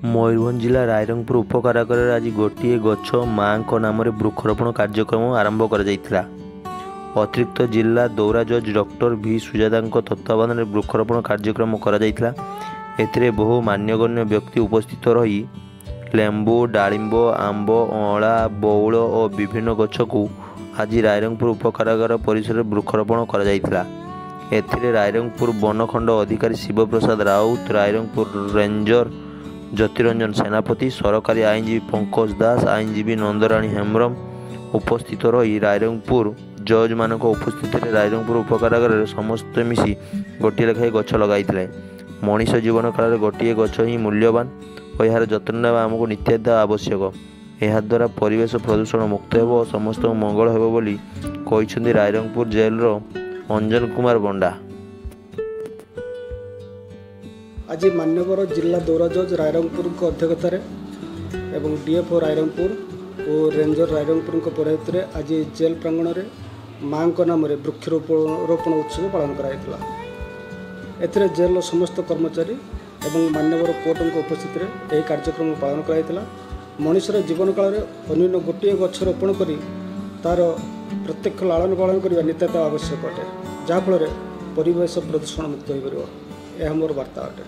मयूरभंज जिला रायरंगपुर उपकारागार आज गोटे गछ माँ नाम वृक्षरोपण कार्यक्रम आरंभ कर अतिरिक्त जिला दौरा जज डॉक्टर भी सुजाता तत्वावधान में वृक्षरोपण कार्यक्रम कर बहु मान्यगण्य व्यक्ति उपस्थित रही लेंबू डालिंब आंब अँला बौल और विभिन्न गछ को आज रायरंगपुर उपकारागार परिसर में वृक्षरोपण कर रायरंगपुर वनखंड अधिकारी शिवप्रसाद राउत रायरंगपुर रेंजर ज्योतिरंजन सेनापति सरकारी आईनजीवी पंकज दास आईनजीवी नंदराणी हेम्ब्रम उपस्थित रही रायरंगपुर जज मान उपस्थित रायरंगपुर उपकारागार समस्त मिसी गोटे लेखाएं गछ लगाई मनीष जीवन काल गोटे गछ ही मूल्यवान और यार जत्न नेवा आमको नित्याद आवश्यक याद्वारा परिवेश प्रदूषण मुक्त हो समस्त मंगल हो बोली कहते रायरंगपुर जेलर अंजन कुमार बंडा। आज मान्यवर जिला दौरा जज रायरंगपुर अध्यक्षतार एवं डीएफओ रायरंगपुर और रेंजर रायरंगपुर पौराहित्य में आज जेल प्रांगण में माँ नाम वृक्षरोपण उत्सव पालन कराइला। जेल समस्त कर्मचारी एवं मान्यवर कोर्ट उपस्थित यह कार्यक्रम पालन कराइला। मनुष्यर जीवन काल में अन्य गोटे गछ रोपण कर तार प्रत्यक्ष लालन पालन करने नितांत आवश्यक अटे जहाँफल परिवेश प्रदूषण मुक्त हो पार। यह मोर वार्ता अटे।